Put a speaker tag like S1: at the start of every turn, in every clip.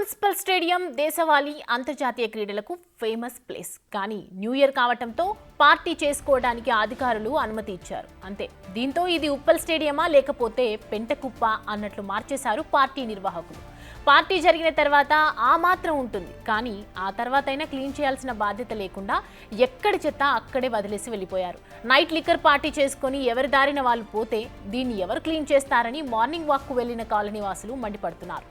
S1: Municipal stadium దేశవాళీ అంతర్జాతీయ క్రీడలకు ఫేమస్ ప్లేస్. కానీ న్యూ ఇయర్ కావటంతో పార్టీ చేసుకోవడానికి అధికారులు అనుమతి ఇచ్చారు అంతే. దీంతో ఇది ఉప్పల్ స్టేడియమా లేకపోతే పెంటకుప్ప అన్నట్లు మార్చేశారు పార్టీ నిర్వాహకులు. పార్టీ జరిగిన తర్వాత ఆ మాత్రం ఉంటుంది, కానీ ఆ తర్వాతైనా క్లీన్ చేయాల్సిన బాధ్యత లేకుండా ఎక్కడి చెత్త అక్కడే వదిలేసి వెళ్ళిపోయారు. నైట్ లిక్కర్ పార్టీ చేసుకుని ఎవరి దారిన వాళ్ళు పోతే దీన్ని ఎవరు క్లీన్ చేస్తారని మార్నింగ్ వాక్కు వెళ్లిన కాలనీ వాసులు మండిపడుతున్నారు.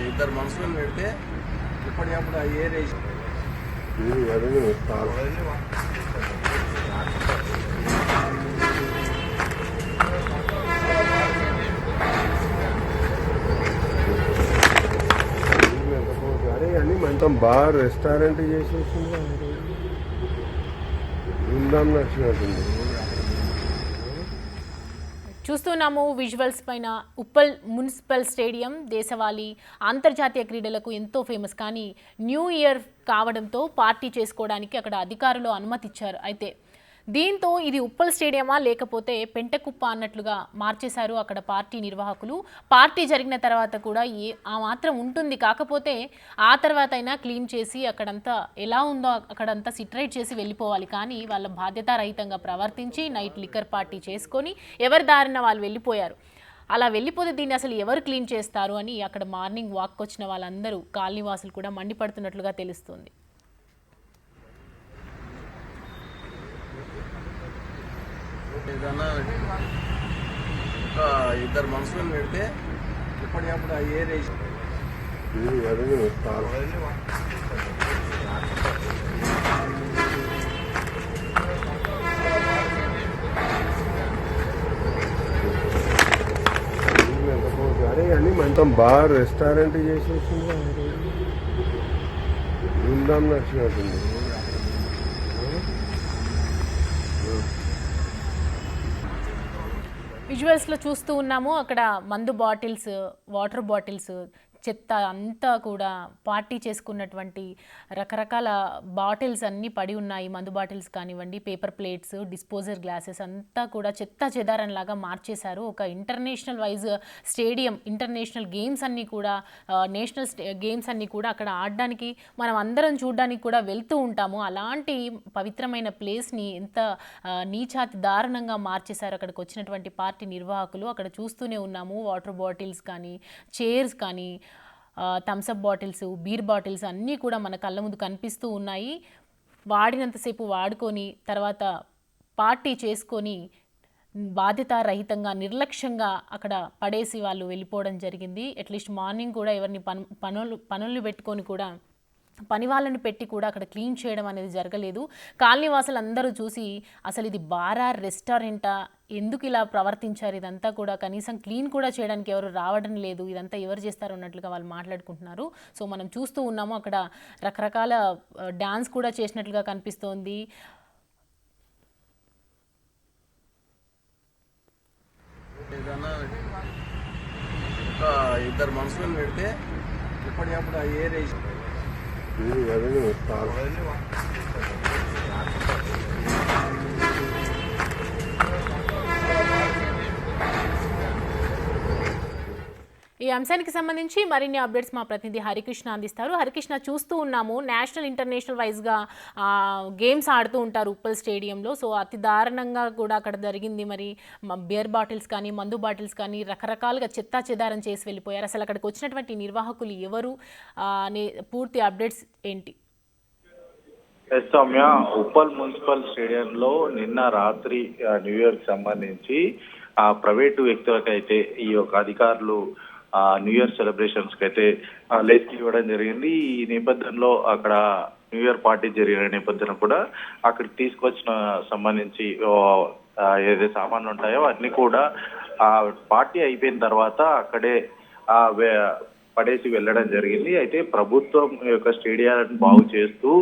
S2: ఇద్దరు మనుషులను పెడితే ఇప్పటికప్పుడు ఆ ఏరియా
S3: అని మొత్తం బార్ రెస్టారెంట్ చేసేసింది. ఉందాం నచ్చినట్టుంది.
S1: చూస్తున్నాము విజువల్స్ పైన. ఉప్పల్ మున్సిపల్ స్టేడియం దేశవాళీ అంతర్జాతీయ క్రీడలకు ఎంతో ఫేమస్. కానీ న్యూ ఇయర్ కావడంతో పార్టీ చేసుకోవడానికి అక్కడ అధికారులు అనుమతి ఇచ్చారు. అయితే దీంతో ఇది ఉప్పల్ స్టేడియమా లేకపోతే పెంటకుప్ప అన్నట్లుగా మార్చేశారు అక్కడ పార్టీ నిర్వాహకులు. పార్టీ జరిగిన తర్వాత కూడా ఆ మాత్రం ఉంటుంది, కాకపోతే ఆ తర్వాత అయినా క్లీన్ చేసి అక్కడంతా ఎలా ఉందో అక్కడంతా సిట్రైట్ చేసి వెళ్ళిపోవాలి. కానీ వాళ్ళ బాధ్యతారహితంగా ప్రవర్తించి నైట్ లిక్కర్ పార్టీ చేసుకొని ఎవరి దారిన వాళ్ళు వెళ్ళిపోయారు. అలా వెళ్ళిపోతే దీన్ని అసలు ఎవరు క్లీన్ చేస్తారు అని అక్కడ మార్నింగ్ వాక్ వచ్చిన వాళ్ళందరూ కాలనీవాసులు కూడా మండిపడుతున్నట్లుగా తెలుస్తుంది.
S2: ఏదన్నా ఇద్దరు మనుషులను పెడితే ఇప్పటికప్పుడు ఆ ఏరియా
S3: అని మొత్తం బార్ రెస్టారెంట్ చేసేసింది. ఉందాం నచ్చినట్టుంది.
S1: విజువల్స్లో చూస్తూ ఉన్నాము. అక్కడ మందు బాటిల్స్, వాటర్ బాటిల్స్, చెత్త అంతా కూడా పార్టీ చేసుకున్నటువంటి రకరకాల బాటిల్స్ అన్నీ పడి ఉన్నాయి. మందు బాటిల్స్ కానివ్వండి, పేపర్ ప్లేట్స్, డిస్పోజర్ గ్లాసెస్ అంతా కూడా చెత్త చెదారంలాగా మార్చేశారు. ఒక international wise stadium, international games అన్నీ కూడా, నేషనల్ గేమ్స్ అన్నీ కూడా అక్కడ ఆడడానికి మనం అందరం చూడడానికి కూడా వెళ్తూ ఉంటాము. అలాంటి పవిత్రమైన ప్లేస్ని ఎంత నీచాతి దారుణంగా మార్చేశారు అక్కడికి వచ్చినటువంటి పార్టీ నిర్వాహకులు. అక్కడ చూస్తూనే ఉన్నాము. వాటర్ బాటిల్స్ కానీ, చైర్స్ కానీ, థమ్సప్ బాటిల్స్, బీర్ బాటిల్స్ అన్నీ కూడా మన కళ్ళ ముందు కనిపిస్తూ ఉన్నాయి. వాడినంతసేపు వాడుకొని తర్వాత పార్టీ చేసుకొని బాధ్యతారహితంగా నిర్లక్ష్యంగా అక్కడ పడేసి వాళ్ళు వెళ్ళిపోవడం జరిగింది. అట్లీస్ట్ మార్నింగ్ కూడా ఎవరిని పనులు పెట్టుకొని కూడా పని వాళ్ళని పెట్టి కూడా అక్కడ క్లీన్ చేయడం అనేది జరగలేదు. కాలనీవాసులు అందరూ చూసి అసలు ఇది బారా, రెస్టారెంటా, ఎందుకు ఇలా ప్రవర్తించారు, ఇదంతా కూడా కనీసం క్లీన్ కూడా చేయడానికి ఎవరు రావడం లేదు, ఇదంతా ఎవరు చేస్తారు అన్నట్లుగా వాళ్ళు మాట్లాడుకుంటున్నారు. సో మనం చూస్తూ ఉన్నాము అక్కడ రకరకాల డ్యాన్స్ కూడా చేసినట్లుగా కనిపిస్తోంది.
S2: ఏదన్నా ఇద్దరు మనుషులను పెడితే ఇప్పటికప్పుడు ఆ ఏరియా
S1: ఈ అంశానికి సంబంధించి మరిన్ని అప్డేట్స్ మా ప్రతినిధి హరికృష్ణ అందిస్తారు. హరికృష్ణ, చూస్తూ ఉన్నాము నేషనల్ ఇంటర్నేషనల్ వైజ్గా గేమ్స్ ఆడుతూ ఉంటారు ఉప్పల్ స్టేడియంలో. సో అతి దారుణంగా కూడా అక్కడ జరిగింది. మరి బియర్ బాటిల్స్ కానీ, మందు బాటిల్స్ కానీ రకరకాలుగా చెత్తా చెదారం చేసి వెళ్ళిపోయారు. అసలు అక్కడికి వచ్చినటువంటి నిర్వాహకులు ఎవరు అనే పూర్తి అప్డేట్స్ ఏంటి?
S4: సౌమ్య, ఉప్పల్ మున్సిపల్ స్టేడియంలో నిన్న రాత్రి న్యూ ఇయర్ సంబంధించి ప్రైవేటు వ్యక్తులకైతే ఈ యొక్క అధికారులు న్యూ ఇయర్ సెలబ్రేషన్స్ కి అయితే లైసెన్స్ ఇవ్వడం జరిగింది. ఈ నేపథ్యంలో అక్కడ న్యూ ఇయర్ పార్టీ జరిగిన నేపథ్యంలో కూడా అక్కడికి తీసుకొచ్చిన సంబంధించి ఏదైతే సామాన్లు ఉంటాయో అన్ని కూడా పార్టీ అయిపోయిన తర్వాత అక్కడే పడేసి వెళ్ళడం జరిగింది. అయితే ప్రభుత్వం యొక్క స్టేడియాలను బాగు చేస్తూ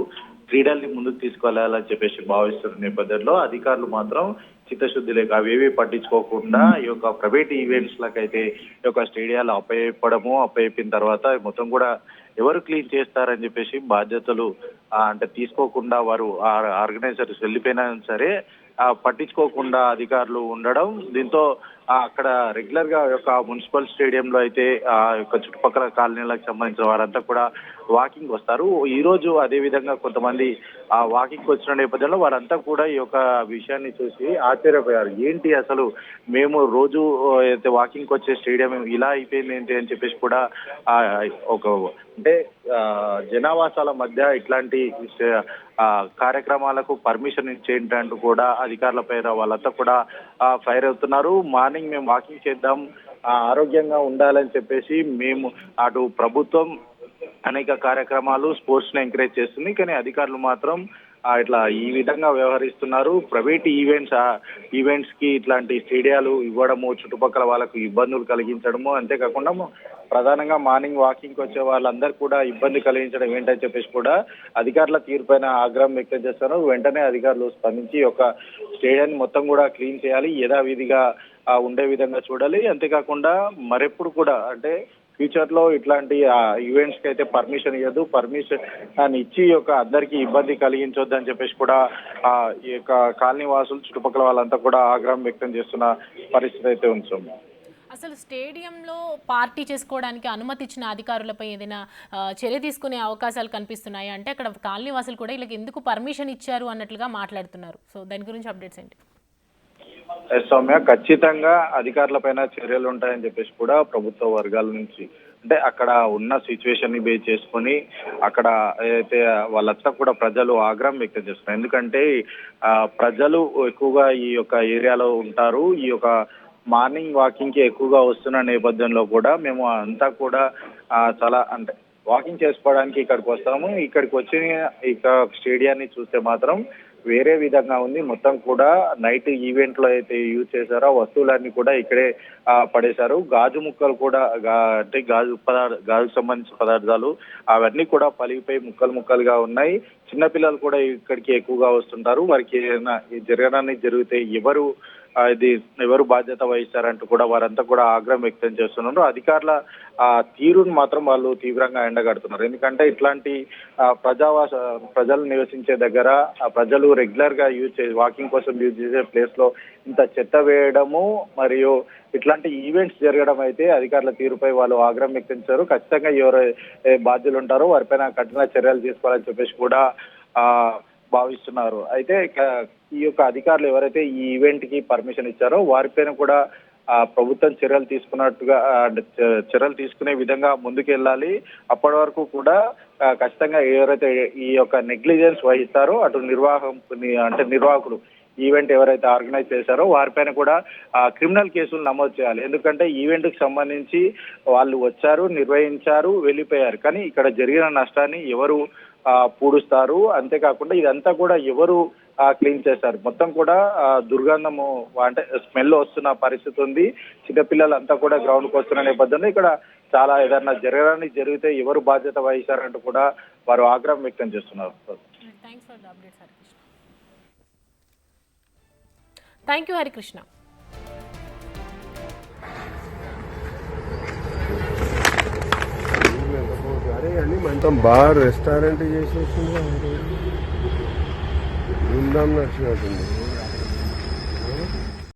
S4: క్రీడల్ని ముందుకు తీసుకెళ్లాలని చెప్పేసి భావిస్తున్న నేపథ్యంలో అధికారులు మాత్రం చిత్తశుద్ధి లేక అవేవి పట్టించుకోకుండా ఈ యొక్క ప్రైవేట్ ఈవెంట్స్ లకైతే ఈ యొక్క స్టేడియాలు అప్పయిపోయిన తర్వాత మొత్తం కూడా ఎవరు క్లీన్ చేస్తారని చెప్పేసి బాధ్యతలు అంటే తీసుకోకుండా వారు ఆర్గనైజర్స్ వెళ్ళిపోయినా సరే పట్టించుకోకుండా అధికారులు ఉండడం, దీంతో అక్కడ రెగ్యులర్ గా యొక్క మున్సిపల్ స్టేడియంలో అయితే ఆ యొక్క చుట్టుపక్కల కాలనీలకు సంబంధించిన వారంతా కూడా వాకింగ్ వస్తారు. ఈ రోజు అదే విధంగా కొంతమంది ఆ వాకింగ్ వచ్చిన నేపథ్యంలో వారంతా కూడా ఈ యొక్క విషయాన్ని చూసి ఆశ్చర్యపోయారు. ఏంటి అసలు మేము రోజు అయితే వాకింగ్ వచ్చే స్టేడియం ఇలా అయిపోయింది ఏంటి అని చెప్పేసి కూడా ఒక అంటే జనావాసాల మధ్య ఇట్లాంటి కార్యక్రమాలకు పర్మిషన్ ఇచ్చేంటంటూ కూడా అధికారుల పైన వాళ్ళంతా కూడా ఫైర్ అవుతున్నారు. మార్నింగ్ మేము వాకింగ్ చేద్దాం, ఆరోగ్యంగా ఉండాలని చెప్పేసి మేము అటు ప్రభుత్వం అనేక కార్యక్రమాలు స్పోర్ట్స్ ని ఎంకరేజ్ చేస్తుంది, కానీ అధికారులు మాత్రం ఇట్లా ఈ విధంగా వ్యవహరిస్తున్నారు. ప్రైవేట్ ఈవెంట్స్ కి ఇట్లాంటి స్టేడియాలు ఇవ్వడము, చుట్టుపక్కల వాళ్ళకు ఇబ్బందులు కలిగించడము, అంతేకాకుండా ప్రధానంగా మార్నింగ్ వాకింగ్ వచ్చే వాళ్ళందరూ కూడా ఇబ్బంది కలిగించడం ఏంటని చెప్పేసి కూడా అధికారుల తీరుపైన ఆగ్రహం వ్యక్తం చేస్తారు. వెంటనే అధికారులు స్పందించి ఒక స్టేడియాన్ని మొత్తం కూడా క్లీన్ చేయాలి, యథావిధిగా ఉండే విధంగా చూడాలి. అంతేకాకుండా మరెప్పుడు కూడా అంటే ఫ్యూచర్ లో ఇట్లాంటి ఈవెంట్స్ కి అయితే పర్మిషన్ ఇవ్వదు, పర్మిషన్ ఇచ్చి యొక్క అందరికీ ఇబ్బంది కలిగించొద్దు అని చెప్పేసి కూడా ఈ యొక్క కాలనీ వాసులు చుట్టుపక్కల వాళ్ళంతా కూడా ఆగ్రహం వ్యక్తం చేస్తున్న పరిస్థితి అయితే ఉంది.
S1: అసలు స్టేడియంలో పార్టీ చేసుకోవడానికి అనుమతి ఇచ్చిన అధికారులపై ఏదైనా చర్య తీసుకునే అవకాశాలు కనిపిస్తున్నాయి అంటే అక్కడ కాలనీ వాసులు కూడా వీళ్ళకి ఎందుకు పర్మిషన్ ఇచ్చారు అన్నట్లుగా మాట్లాడుతున్నారు. సో దాని గురించి అప్డేట్స్ ఏంటి?
S4: సౌమ్య, ఖచ్చితంగా అధికారులపైన చర్యలు ఉంటాయని చెప్పేసి కూడా ప్రభుత్వ వర్గాల నుంచి అంటే అక్కడ ఉన్న సిచ్యువేషన్ ని బేస్ చేసుకొని అక్కడ అయితే వాళ్ళంతా కూడా ప్రజలు ఆగ్రహం వ్యక్తం చేస్తున్నారు. ఎందుకంటే ప్రజలు ఎక్కువగా ఈ యొక్క ఏరియాలో ఉంటారు. ఈ యొక్క మార్నింగ్ వాకింగ్ కి ఎక్కువగా వస్తున్న నేపథ్యంలో కూడా మేము అంతా కూడా చాలా అంటే వాకింగ్ చేసుకోవడానికి ఇక్కడికి వస్తాము. ఇక్కడికి వచ్చి ఇక స్టేడియాన్ని చూస్తే మాత్రం వేరే విధంగా ఉంది. మొత్తం కూడా నైట్ ఈవెంట్ లో అయితే యూజ్ చేశారో వస్తువులన్నీ కూడా ఇక్కడే పడేశారు. గాజు ముక్కలు కూడా అంటే గాజుకు సంబంధించిన పదార్థాలు అవన్నీ కూడా పలిగిపోయి ముక్కలు ముక్కలుగా ఉన్నాయి. చిన్నపిల్లలు కూడా ఇక్కడికి ఎక్కువగా వస్తుంటారు. వారికి ఏదైనా జరగడానికి జరిగితే ఎవరు బాధ్యత వహిస్తారంటూ కూడా వారంతా కూడా ఆగ్రహం వ్యక్తం చేస్తున్నారు. అధికారుల తీరును మాత్రం వాళ్ళు తీవ్రంగా ఎండగడుతున్నారు. ఎందుకంటే ఇట్లాంటి ప్రజలు నివసించే దగ్గర ప్రజలు రెగ్యులర్ గా వాకింగ్ కోసం యూజ్ చేసే ప్లేస్ లో ఇంత చెత్త వేయడము మరియు ఇట్లాంటి ఈవెంట్స్ జరగడం అయితే అధికారుల తీరుపై వాళ్ళు ఆగ్రహం వ్యక్తం చేశారు. ఖచ్చితంగా ఎవరు బాధ్యులు ఉంటారో వారిపైన కఠిన చర్యలు తీసుకోవాలని చెప్పేసి కూడా భావిస్తున్నారు. అయితే ఈ యొక్క అధికారులు ఎవరైతే ఈ ఈవెంట్ కి పర్మిషన్ ఇచ్చారో వారిపైన కూడా ప్రభుత్వం చర్యలు తీసుకునే విధంగా ముందుకెళ్ళాలి. అప్పటి వరకు కూడా ఖచ్చితంగా ఎవరైతే ఈ యొక్క నెగ్లిజెన్స్ వహిస్తారో అటు నిర్వాహకులు ఈవెంట్ ఎవరైతే ఆర్గనైజ్ చేశారో వారిపైన కూడా క్రిమినల్ కేసులు నమోదు చేయాలి. ఎందుకంటే ఈవెంట్ కి సంబంధించి వాళ్ళు వచ్చారు, నిర్వహించారు, వెళ్ళిపోయారు, కానీ ఇక్కడ జరిగిన నష్టాన్ని ఎవరు పూడుస్తారు, అంతేకాకుండా ఇదంతా కూడా ఎవరు క్లీన్ చేస్తారు, మొత్తం కూడా దుర్గంధము అంటే స్మెల్ వస్తున్న పరిస్థితి ఉంది. చిన్నపిల్లలంతా కూడా గ్రౌండ్ కు వస్తున్న నేపథ్యంలో ఇక్కడ చాలా ఏదైనా జరిగితే ఎవరు బాధ్యత వహిస్తారంటూ కూడా వారు ఆగ్రహం వ్యక్తం చేస్తున్నారు.
S1: Thank you Harikrishna.
S3: అరే అని మొత్తం బార్ రెస్టారెంట్ చేసేసింది, ఉందాం నచ్చినట్టుంది.